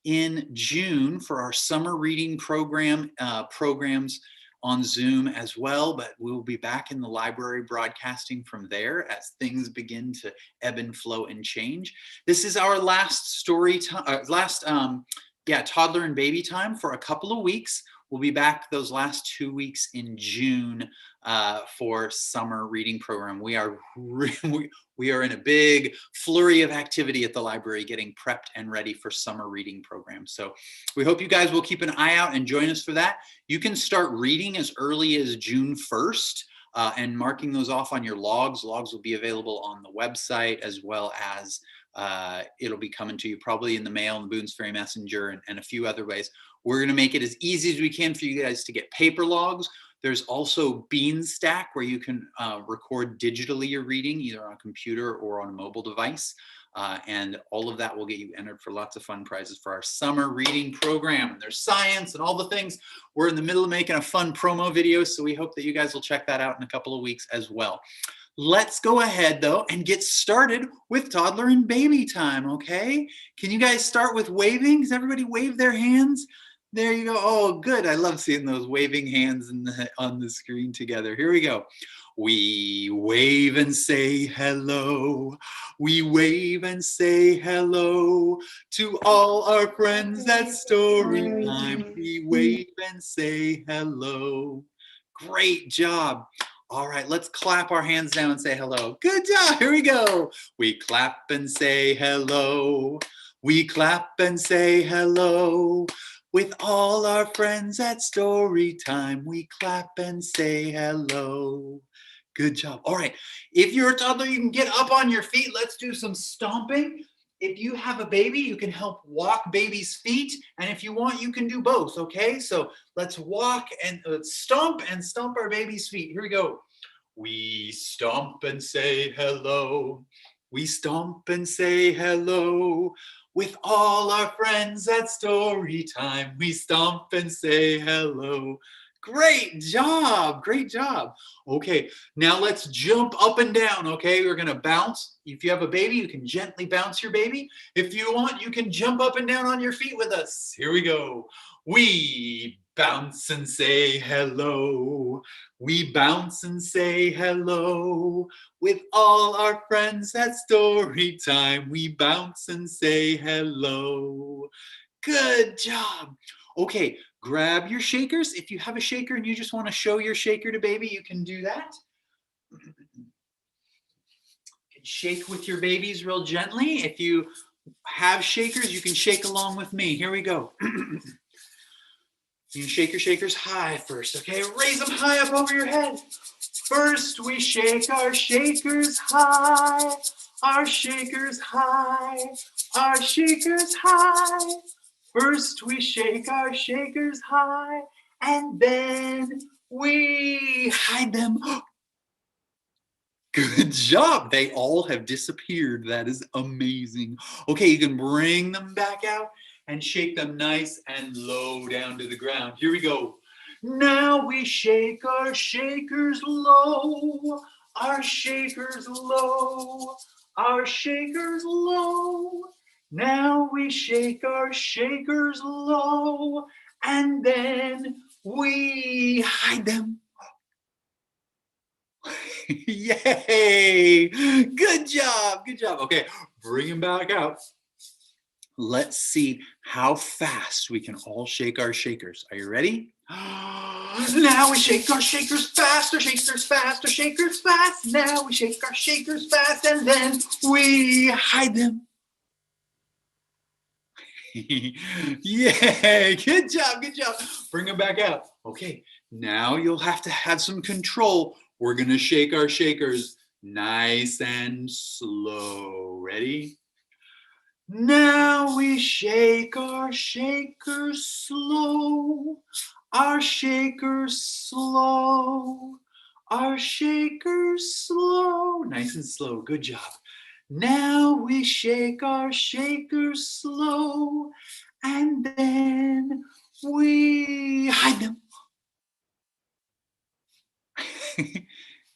in June for our summer reading programs on Zoom as well, but we will be back in the library broadcasting from there as things begin to ebb and flow and change. This is our last story time, toddler and baby time for a couple of weeks. We'll be back those last 2 weeks in June for summer reading program. We are in a big flurry of activity at the library getting prepped and ready for summer reading program. So we hope you guys will keep an eye out and join us for that. You can start reading as early as June 1st and marking those off on your logs. Logs will be available on the website as well as it'll be coming to you probably in the mail and Boone's Ferry Messenger and a few other ways. We're going to make it as easy as we can for you guys to get paper logs. There's also Beanstack where you can record digitally your reading either on a computer or on a mobile device. And all of that will get you entered for lots of fun prizes for our summer reading program. And there's science and all the things. We're in the middle of making a fun promo video, so we hope that you guys will check that out in a couple of weeks as well. Let's go ahead though and get started with toddler and baby time, okay? Can you guys start with waving? Does everybody wave their hands? There you go. Oh, good. I love seeing those waving hands on the screen together. Here we go. We wave and say hello. We wave and say hello to all our friends at Story Time. We wave and say hello. Great job. All right, let's clap our hands down and say hello. Good job. Here we go. We clap and say hello. We clap and say hello. With all our friends at Story Time, we clap and say hello. Good job. All right, if you're a toddler, you can get up on your feet. Let's do some stomping. If you have a baby, you can help walk baby's feet. And if you want, you can do both, okay? So let's walk and stomp our baby's feet. Here we go. We stomp and say hello. We stomp and say hello. With all our friends at Story Time, we stomp and say hello. Great job, great job. Okay, now let's jump up and down, okay? We're gonna bounce. If you have a baby, you can gently bounce your baby. If you want, you can jump up and down on your feet with us. Here we go. We bounce and say hello. We bounce and say hello. With all our friends at Story Time, we bounce and say hello. Good job. Okay, grab your shakers. If you have a shaker and you just want to show your shaker to baby, you can do that. You can shake with your babies real gently. If you have shakers, you can shake along with me. Here we go. You can shake your shakers high first, okay? Raise them high up over your head. First, we shake our shakers high, our shakers high, our shakers high. First, we shake our shakers high, and then we hide them. Good job. They all have disappeared. That is amazing. Okay, you can bring them back out and shake them nice and low down to the ground. Here we go. Now we shake our shakers low, our shakers low, our shakers low. Now we shake our shakers low, and then we hide them. Yay! Good job, good job. Okay, bring them back out. Let's see how fast we can all shake our shakers. Are you ready? Now we shake our shakers fast, our shakers fast, our shakers fast. Now we shake our shakers fast, and then we hide them. Yay, good job, good job. Bring them back out. Okay, now you'll have to have some control. We're gonna shake our shakers nice and slow. Ready? Now we shake our shakers slow, our shakers slow, our shakers slow. Nice and slow, good job. Now we shake our shakers slow, and then we hide them.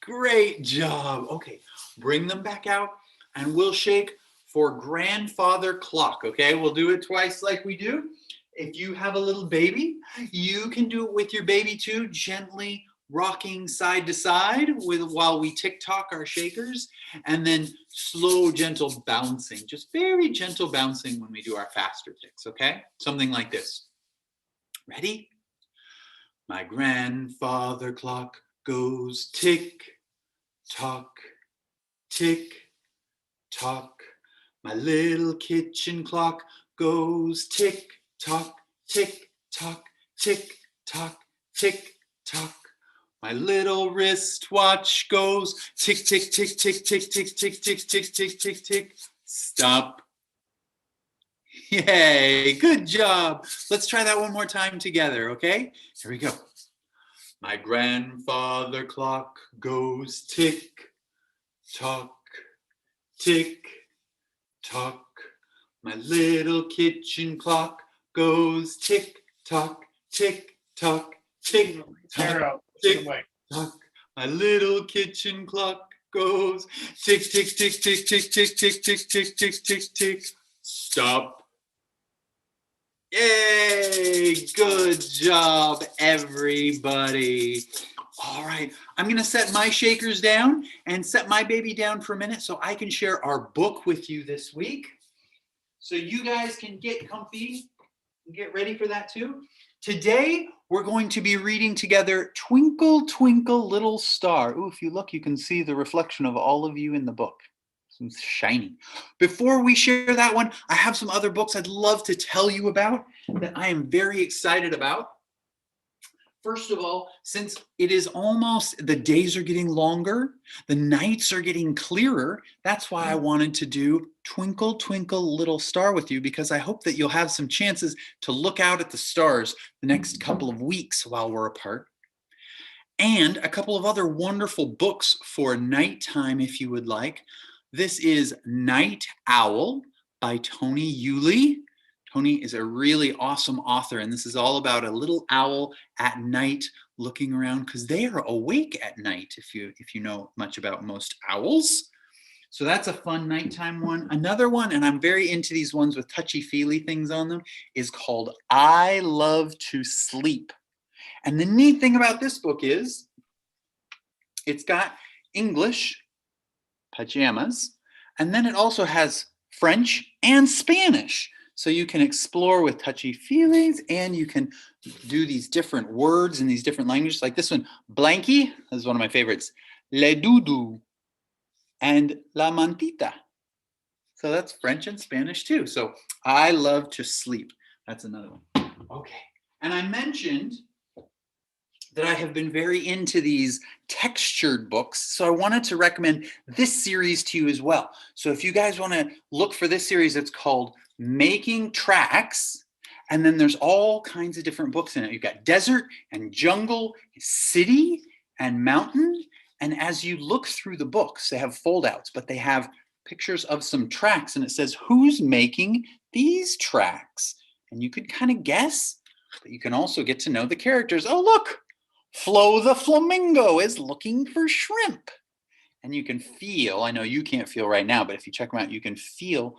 Great job. Okay, bring them back out and we'll shake for grandfather clock, okay? We'll do it twice like we do. If you have a little baby, you can do it with your baby too, gently rocking side to side while we tick-tock our shakers, and then slow, gentle bouncing, just very gentle bouncing when we do our faster ticks, okay? Something like this. Ready? My grandfather clock goes tick-tock, tick-tock. My little kitchen clock goes tick-tock, tick-tock, tick-tock, tick-tock. My little wristwatch goes tick, tick, tick, tick, tick, tick, tick, tick, tick, tick, tick, tick. Stop. Yay, good job. Let's try that one more time together, okay? Here we go. My grandfather clock goes tick, tock, tick, tock. My little kitchen clock goes tick, tock, tick, tock, tick, tock, tick, tock. My little kitchen clock goes tick, tick, tick, tick, tick, tick, tick, tick, tick, tick, tick, tick. Stop. Yay! Good job, everybody. All right, I'm going to set my shakers down and set my baby down for a minute so I can share our book with you this week. So you guys can get comfy and get ready for that too. Today, we're going to be reading together Twinkle, Twinkle, Little Star. Ooh, if you look, you can see the reflection of all of you in the book. It's shiny. Before we share that one, I have some other books I'd love to tell you about that I am very excited about. First of all, since it is almost, the days are getting longer, the nights are getting clearer, that's why I wanted to do Twinkle, Twinkle, Little Star with you, because I hope that you'll have some chances to look out at the stars the next couple of weeks while we're apart. And a couple of other wonderful books for nighttime if you would like. This is Night Owl by Tomi Yuly. Tomi is a really awesome author, and this is all about a little owl at night looking around because they are awake at night, if you know much about most owls. So that's a fun nighttime one. Another one, and I'm very into these ones with touchy-feely things on them, is called I Love to Sleep. And the neat thing about this book is it's got English, pajamas, and then it also has French and Spanish. So you can explore with touchy feelings and you can do these different words in these different languages. Like this one, blankie, this is one of my favorites. Le doudou and la mantita. So that's French and Spanish too. So I love to sleep. That's another one. Okay. And I mentioned that I have been very into these textured books. So I wanted to recommend this series to you as well. So if you guys want to look for this series, it's called Making Tracks. And then there's all kinds of different books in it. You've got desert and jungle, city and mountain. And as you look through the books, they have foldouts, but they have pictures of some tracks. And it says, who's making these tracks? And you could kind of guess, but you can also get to know the characters. Oh, look. Flo the flamingo is looking for shrimp. And you can feel, I know you can't feel right now, but if you check them out, you can feel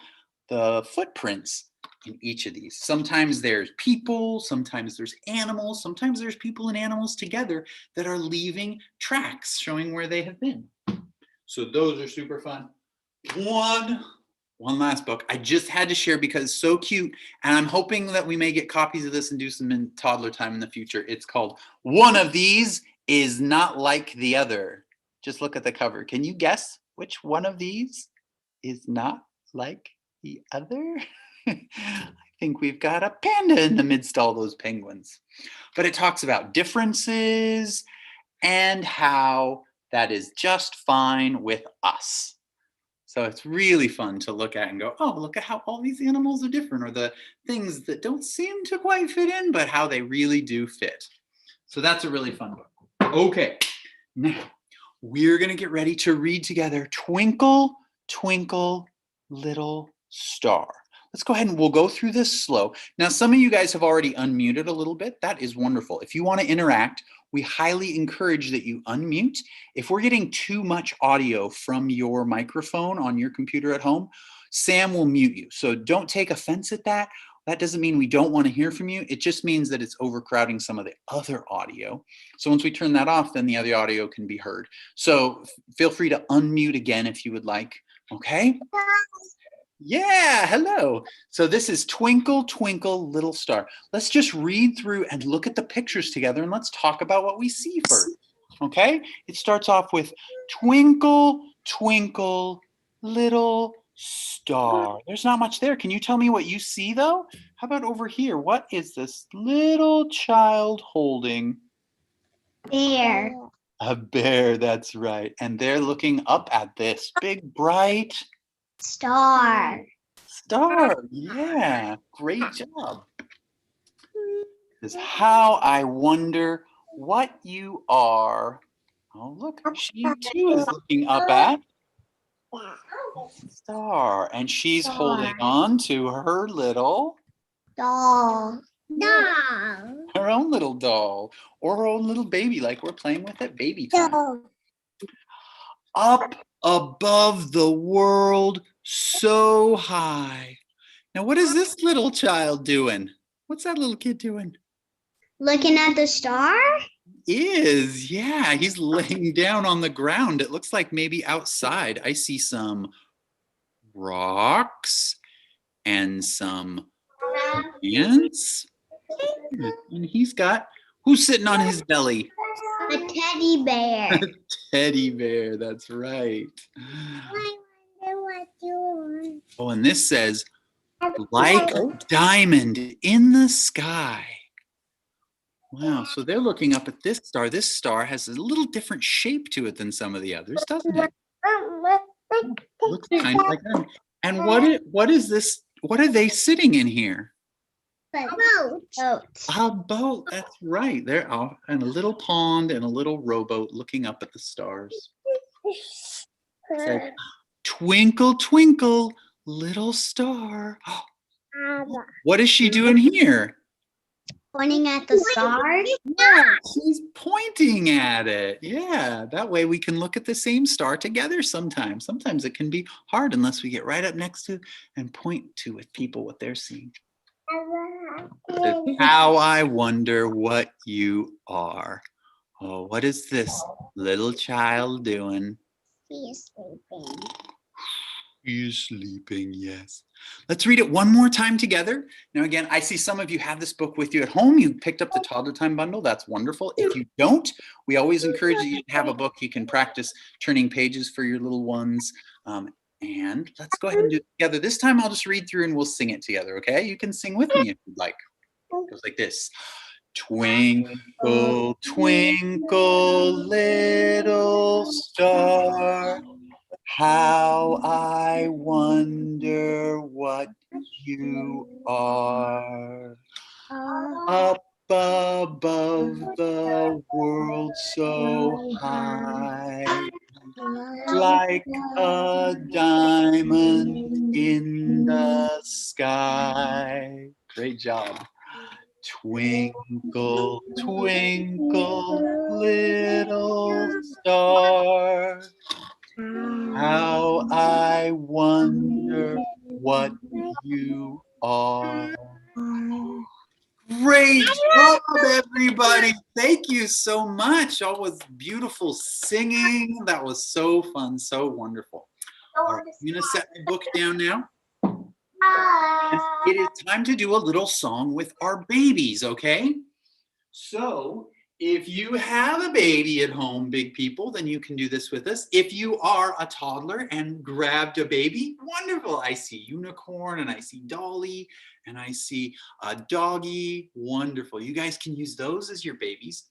the footprints in each of these. Sometimes there's people, sometimes there's animals, sometimes there's people and animals together that are leaving tracks showing where they have been. So those are super fun. One last book I just had to share because it's so cute, and I'm hoping that we may get copies of this and do some in Toddler Time in the future. It's called One of These Is Not Like the Other. Just look at the cover. Can you guess which one of these is not like the other? I think we've got a panda in the midst of all those penguins. But it talks about differences and how that is just fine with us. So it's really fun to look at and go, oh, look at how all these animals are different, or the things that don't seem to quite fit in, but how they really do fit. So that's a really fun book. Okay, now we're going to get ready to read together Twinkle, Twinkle, Little Star. Let's go ahead and we'll go through this slow. Now, some of you guys have already unmuted a little bit. That is wonderful. If you want to interact, we highly encourage that you unmute. If we're getting too much audio from your microphone on your computer at home, Sam will mute you. So don't take offense at that. That doesn't mean we don't want to hear from you. It just means that it's overcrowding some of the other audio. So once we turn that off, then the other audio can be heard. So feel free to unmute again if you would like. Okay? Yeah, hello. So this is Twinkle, Twinkle, Little Star. Let's just read through and look at the pictures together, and let's talk about what we see first. Okay? It starts off with twinkle, twinkle, little star. There's not much there. Can you tell me what you see though? How about over here? What is this little child holding? Bear. A bear, that's right. And they're looking up at this big bright Star. star. Yeah, great job. This is how I wonder what you are. Oh, look, she too is looking up at star, and she's holding on to her little Doll. her own little doll, or her own little baby, like we're playing with at baby time. Up above the world so high. Now, what is this little child doing? What's that little kid doing? Looking at the star? Yeah, he's laying down on the ground. It looks like maybe outside. I see some rocks and some ants. And he's got, who's sitting on his belly? A teddy bear. Teddy bear, that's right. Oh, and this says, like diamond in the sky. Wow, so they're looking up at this star. This star has a little different shape to it than some of the others, doesn't it? Looks kind of like them. And what is this? What are they sitting in here? Boat. A boat, that's right. They're off in a little pond and a little rowboat looking up at the stars. It says, twinkle, twinkle, little star. What is she doing here? Pointing at the star? Yeah, she's pointing at it. Yeah, that way we can look at the same star together sometimes. Sometimes it can be hard unless we get right up next to and point to with people what they're seeing. How I wonder what you are. Oh, what is this little child doing? He is sleeping. He's sleeping, yes. Let's read it one more time together. Now, again, I see some of you have this book with you at home. You picked up the Toddler Time bundle. That's wonderful. If you don't, we always encourage you to have a book. You can practice turning pages for your little ones. And let's go ahead and do it together. This time I'll just read through and we'll sing it together, okay? You can sing with me if you'd like. It goes like this. Twinkle, twinkle, little star, how I wonder what you are. Up above the world so high, like a diamond in the sky. Great job. Twinkle, twinkle, little star, how I wonder what you are. Great job, everybody. Thank you so much. That was beautiful singing. That was so fun, so wonderful. All right, I'm going to set my book down now. It is time to do a little song with our babies, okay? So if you have a baby at home, big people, then you can do this with us. If you are a toddler and grabbed a baby, wonderful. I see unicorn and I see dolly and I see a doggy. Wonderful. You guys can use those as your babies.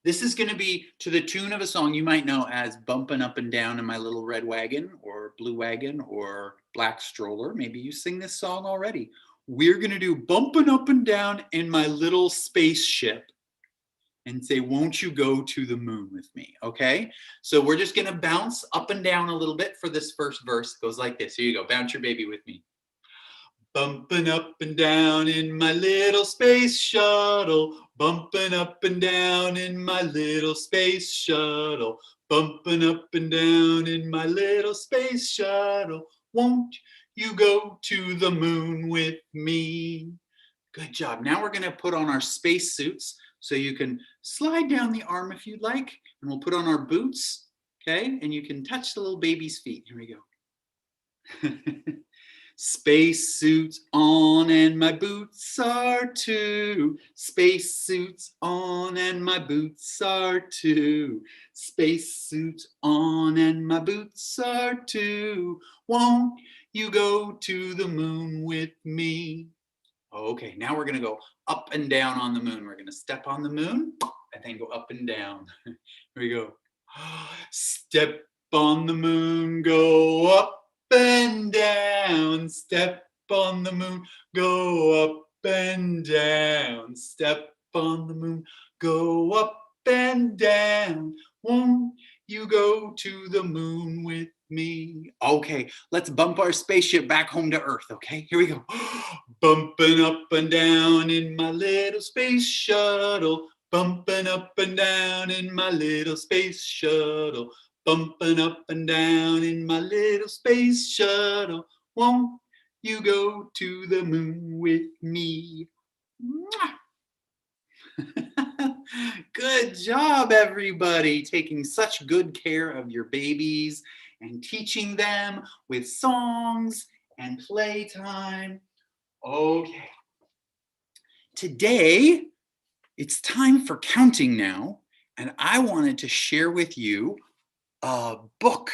This is going to be to the tune of a song you might know as Bumpin' Up and Down in My Little Red Wagon or Blue Wagon or Black Stroller. Maybe you sing this song already. We're going to do Bumpin' Up and Down in My Little Spaceship and say, won't you go to the moon with me? Okay, so we're just going to bounce up and down a little bit for this first verse. It goes like this. Here you go. Bounce your baby with me. Bumping up and down in my little space shuttle, bumping up and down in my little space shuttle, bumping up and down in my little space shuttle. Won't you go to the moon with me? Good job. Now we're going to put on our space suits. So you can slide down the arm if you'd like, and we'll put on our boots, okay? And you can touch the little baby's feet. Here we go. Space suits on and my boots are too. Space suits on and my boots are too. Space suits on and my boots are too. Won't you go to the moon with me? Okay, now we're gonna go up and down on the moon. We're gonna step on the moon and then go up and down. Here we go. Step on the moon, go up and down. Step on the moon, go up and down. Step on the moon, go up and down. Won't you go to the moon with me? Okay, let's bump our spaceship back home to Earth, okay? Here we go. Bumping up and down in my little space shuttle. Bumping up and down in my little space shuttle. Bumping up and down in my little space shuttle. Won't you go to the moon with me? Good job, everybody, taking such good care of your babies and teaching them with songs and playtime. Okay. Today, it's time for counting now, and I wanted to share with you a book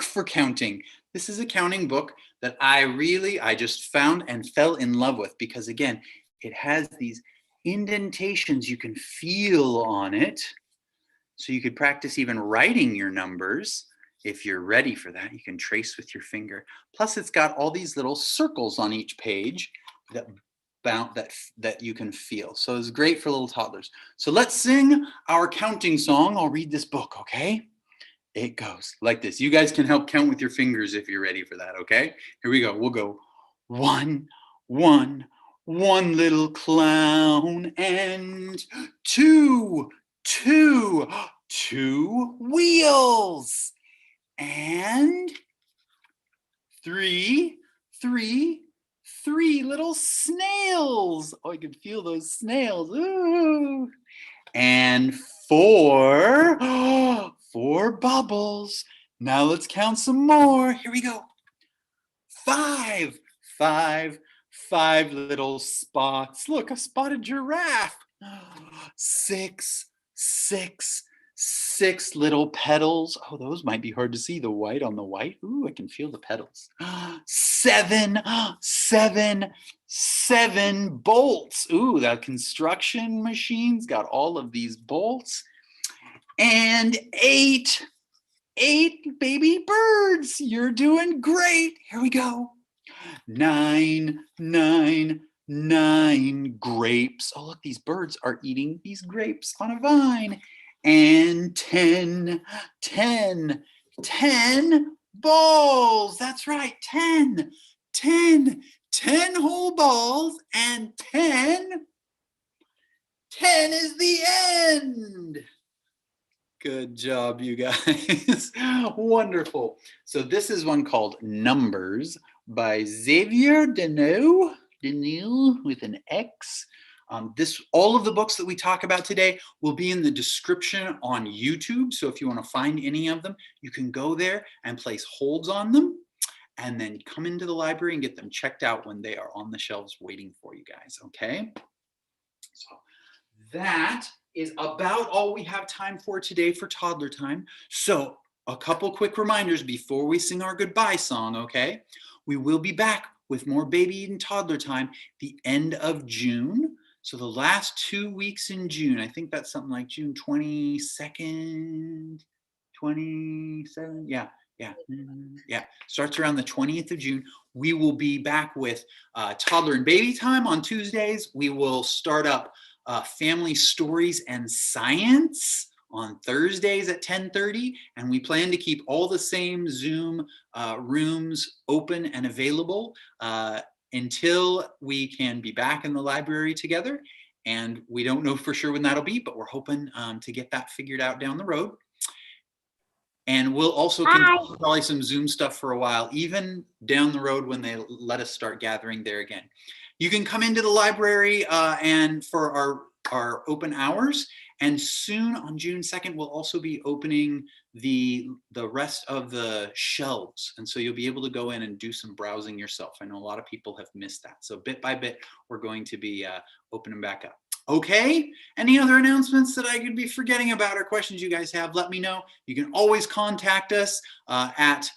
for counting. This is a counting book that I just found and fell in love with because, again, it has these indentations you can feel on it. So you could practice even writing your numbers. If you're ready for that, you can trace with your finger. Plus, it's got all these little circles on each page that you can feel. So it's great for little toddlers. So let's sing our counting song. I'll read this book, okay? It goes like this. You guys can help count with your fingers if you're ready for that, okay? Here we go. We'll go 1, 1, 1 little clown, and 2, 2, 2 wheels, and 3, 3, 3 little snails. Oh, I can feel those snails. Ooh. And 4, 4 bubbles. Now let's count some more. Here we go. 5, 5, 5 little spots. Look, a spotted giraffe. 6, 6, 6 little petals. Oh, those might be hard to see, the white on the white. Ooh, I can feel the petals. 7, 7, 7 bolts. Ooh, that construction machine's got all of these bolts. And 8, 8 baby birds. You're doing great. Here we go. 9, 9, 9 grapes. Oh, look, these birds are eating these grapes on a vine. And 10, 10, 10 balls. That's right, 10, 10, 10 whole balls, and 10 is the end. Good job, you guys. Wonderful. So this is one called Numbers by Xavier Deneau with an X. All of the books that we talk about today will be in the description on YouTube. So if you want to find any of them, you can go there and place holds on them and then come into the library and get them checked out when they are on the shelves waiting for you guys, okay? So that is about all we have time for today for Toddler Time. So a couple quick reminders before we sing our goodbye song, okay? We will be back with more Baby and Toddler Time the end of June. So the last 2 weeks in June, I think that's something like June 22nd, 27, yeah. Starts around the 20th of June. We will be back with Toddler and Baby Time on Tuesdays. We will start up Family Stories and Science on Thursdays at 10:30, and we plan to keep all the same Zoom rooms open and available until we can be back in the library together. And we don't know for sure when that'll be, but we're hoping to get that figured out down the road. And we'll also continue probably some Zoom stuff for a while, even down the road when they let us start gathering there again. You can come into the library and for our open hours. And soon on June 2nd, we'll also be opening the rest of the shelves. And so you'll be able to go in and do some browsing yourself. I know a lot of people have missed that. So bit by bit, we're going to be opening back up. Okay, any other announcements that I could be forgetting about or questions you guys have, let me know. You can always contact us at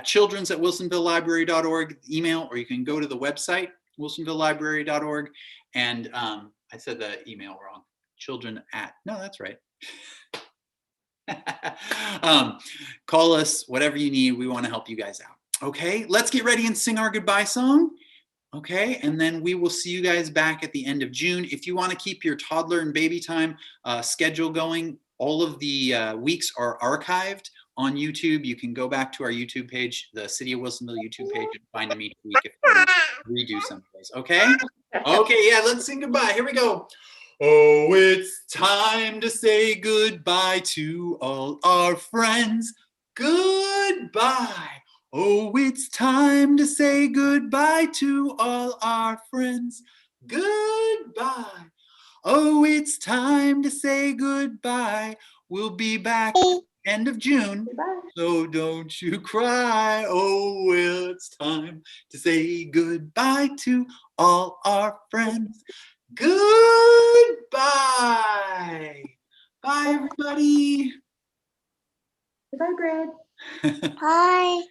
childrens@wilsonvillelibrary.org email, or you can go to the website, wilsonvillelibrary.org. And I said the email wrong. No, that's right. Call us, whatever you need. We want to help you guys out. Okay, let's get ready and sing our goodbye song. Okay, and then we will see you guys back at the end of June. If you want to keep your toddler and baby time schedule going, all of the weeks are archived on YouTube. You can go back to our YouTube page, the City of Wilsonville YouTube page, and find them each week if you want to redo some of those. Okay? Okay, yeah, let's sing goodbye. Here we go. Oh, it's time to say goodbye to all our friends. Goodbye. Oh, it's time to say goodbye to all our friends. Goodbye. Oh, it's time to say goodbye. We'll be back end of June. Goodbye. So don't you cry. Oh, well, it's time to say goodbye to all our friends. Goodbye. Bye, everybody. Goodbye, Greg. Bye.